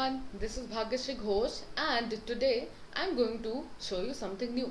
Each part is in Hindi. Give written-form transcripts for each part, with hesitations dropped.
everyone, this is Bhagyashree Ghosh and today I'm going to show you something new.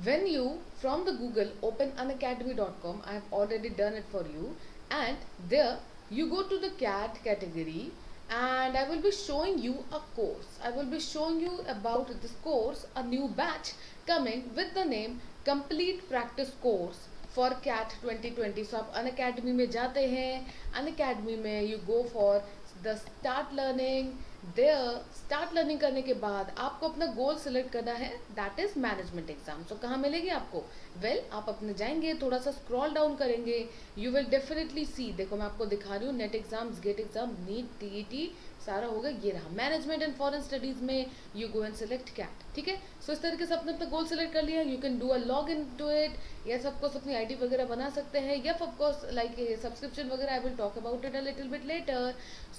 When you from the Google open unacademy.com, I have already done it for you, and there you go to the CAT category and I will be showing you a course. I will be showing you about this course, a new batch coming with the name Complete Practice Course for CAT 2020. So आप अनअकैडमी में जाते हैं, अनअकैडमी में you go for the start learning. There start learning करने के बाद आपको अपना गोल सिलेक्ट करना है, that is management exam. So कहाँ मिलेगी आपको? वेल आप अपने जाएंगे, थोड़ा सा स्क्रॉल डाउन करेंगे, यू विल डेफिनेटली सी. देखो मैं आपको दिखा रही हूँ, NET exams, GATE exam, NEET, TET सारा होगा. ये रहा मैनेजमेंट एंड फॉरेन स्टडीज में you go and select CAT. ठीक है, सो इस तरीके से अपने अपना गोल सिलेक्ट कर लिया. You can do a log in to it. Yes of course अपनी आईडी वगैरह बना सकते हैं. यस ऑफकोर्स लाइक सब्सक्रिप्शन वगैरह, I will talk about it a little bit later.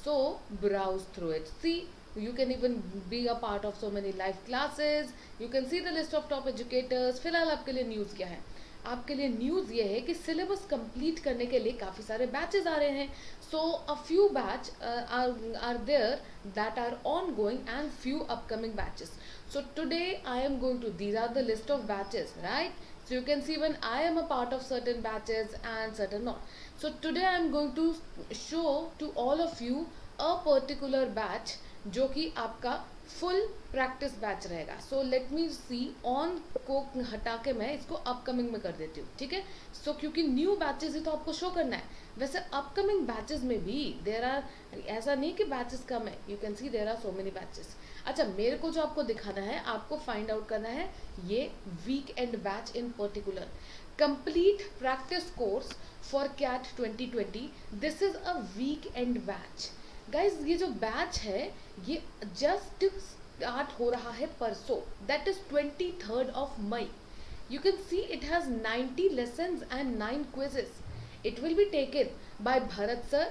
So browse through it, see you can even be a part of so many live classes. You can see the list of top educators. फिलहाल आपके लिए न्यूज़ क्या है? आपके लिए न्यूज़ ये है कि सिलेबस कंप्लीट करने के लिए काफ़ी सारे बैचेस आ रहे हैं. So a few batch are there that are on going and few upcoming batches. So today I am going to, these are the list of batches, right? So you can see when I am a part of certain batches and certain not. So today I am going to show to all of you a particular batch जो कि आपका फुल प्रैक्टिस बैच रहेगा. So let me C, on को हटा के मैं इसको अपकमिंग में कर देती हूँ. ठीक है, सो क्योंकि न्यू बैचेस ही तो आपको शो करना है. वैसे अपकमिंग बैचेस में भी देर आर, ऐसा नहीं कि बैचेस कम है, you can see there are so many batches. अच्छा, मेरे को जो आपको दिखाना है, आपको फाइंड आउट करना है ये weekend batch in particular, complete practice course for CAT 2020. This is a weekend batch. Guys ये जो बैच है ये जस्ट स्टार्ट हो रहा है परसों, that is 23rd of May. You can see it has 90 lessons and 9 quizzes. It will be taken by Bharat sir.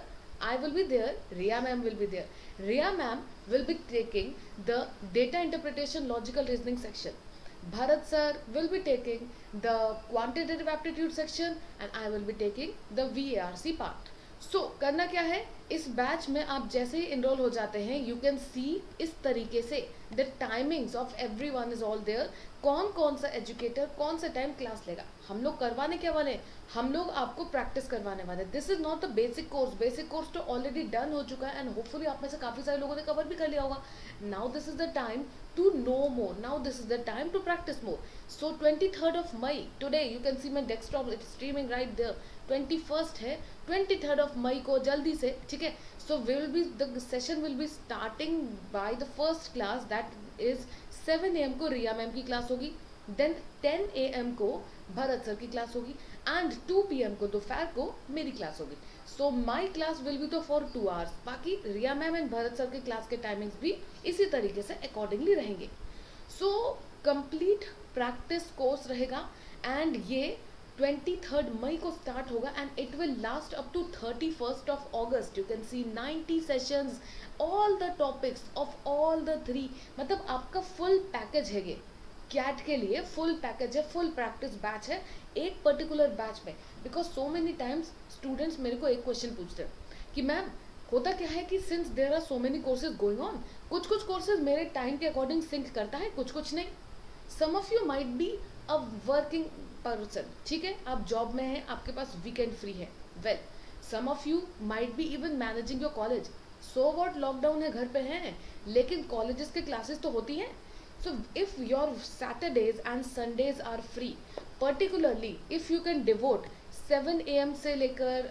I will be there. Riya ma'am will be there. Riya ma'am will be taking the data interpretation logical reasoning section. Bharat sir will be taking the quantitative aptitude section and I will be taking the VARC part. सो करना क्या है, इस बैच में आप जैसे ही इनरोल हो जाते हैं, यू कैन सी इस तरीके से the timings of every one is all there. कौन कौन सा एजुकेटर कौन सा टाइम क्लास लेगा. हम लोग करवाने क्या वाले हैं, हम लोग आपको प्रैक्टिस करवाने वाले हैं. This is not the basic course. Basic course तो ऑलरेडी डन हो चुका है एंड होपफुली आप में से काफ़ी सारे लोगों ने कवर भी कर लिया होगा. Now this is the time to know more. Now this is the time to practise more. So 23rd of May today, you can see my desktop, it's streaming right there. 21st है, 23rd of May को जल्दी से. ठीक है, so will be the session will be starting by the first class, that is 7 AM को रिया मैम की क्लास होगी. देन 10 AM को भरत सर की क्लास होगी एंड 2 PM को दोपहर को मेरी क्लास होगी. सो माई क्लास विल बी तो फॉर 2 hours. बाकी रिया मैम एंड भरत सर की क्लास के टाइमिंग्स भी इसी तरीके से अकॉर्डिंगली रहेंगे. सो कंप्लीट प्रैक्टिस कोर्स रहेगा एंड ये 23rd मई को स्टार्ट होगा and it will last up to 31st of August. You can see 90 sessions, all the topics of all the 3. मतलब आपका फुल पैकेज है ये. कैट के लिए फुल पैकेज है, फुल प्रैक्टिस बैच है एक पर्टिकुलर बैच में. Because so many times students मेरे को एक क्वेश्चन पूछते हैं कि मैम होता क्या है कि since there are so many courses going on, कुछ कुछ कोर्सेज मेरे टाइम के अकॉर्डिंग सिंक करता है, कुछ कुछ नहीं. Some of you might be a working person. ठीक है, आप जॉब में हैं, आपके पास वीकेंड फ्री है. Well some of you might be even managing your college. So what, lockdown है, घर पे हैं, लेकिन कॉलेजेस के क्लासेस तो होती हैं. So if your Saturdays and Sundays are free, particularly if you can devote 7 AM से लेकर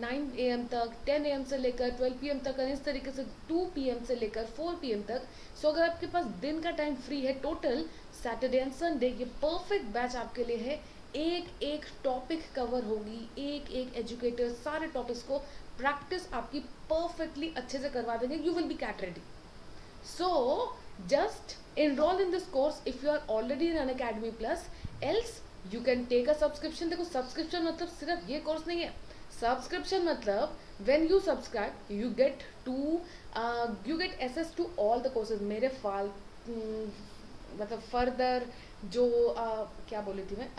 9 AM तक, 10 AM से लेकर 12 PM तक, इस तरीके से 2 PM से लेकर 4 PM तक. सो अगर आपके पास दिन का टाइम फ्री है टोटल सैटरडे एंड संडे, ये परफेक्ट बैच आपके लिए है. एक एक टॉपिक कवर होगी, एक एक एजुकेटर सारे टॉपिक्स को प्रैक्टिस आपकी परफेक्टली अच्छे से करवा देंगे. You will be CAT ready. So just enroll in this course if you are already in Unacademy Plus, else you can take a subscription. देखो सब्सक्रिप्शन मतलब सिर्फ ये कोर्स नहीं है. सब्सक्रिप्शन मतलब when you subscribe you get access to all the courses. मेरे फाल मतलब फर्दर जो क्या बोली थी मैं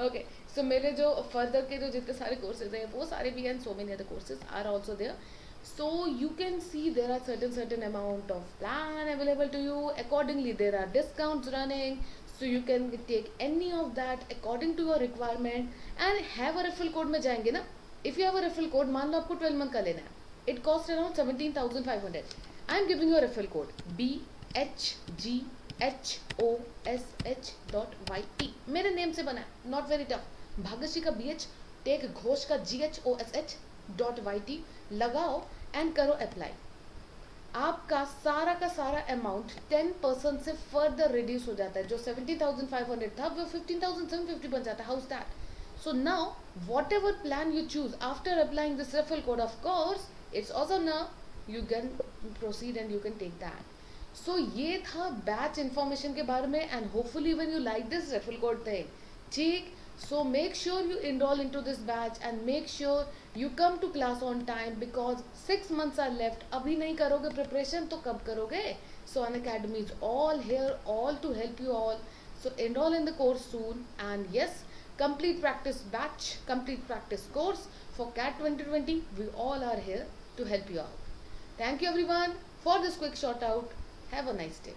ओके, सो मेरे जो फर्दर के जो जितने सारे कोर्सेज हैं वो सारे भी हैं. So many other courses are also there. So you can see there are certain amount of plan available to you. Accordingly, there are discounts running. So you can take any of that according to your requirement and have a referral code में जाएंगे ना. If you have a referral code, मान लो आपको 12 month का लेना है. It costs around 17,500. I am giving you a referral code BHGHOSH.YT. मेरे नेम से बना है, not very tough. भाग्यश्री का BH, टेक घोष का GHOSH.YT लगाओ एंड करो अप्लाई. आपका सारा का सारा अमाउंट 10% से फर्दर रिड्यूस हो जाता है. जो 17,500 था वो 15,750 बन जाता है. How is that? So now whatever plan you choose after applying this referral code, of course it's also now you can proceed and you can take that. So ये था batch information के बारे में and hopefully when you like this referral code thing, ठीक. So make sure you enroll into this batch and make sure you come to class on time because 6 months are left. अभी नहीं करोगे preparation तो कब करोगे? So Unacademy is all here, all to help you all. So enroll in the course soon and yes, complete practice batch, complete practice course for CAT 2020. We all are here to help you out. Thank you everyone for this quick shout out. Have a nice day.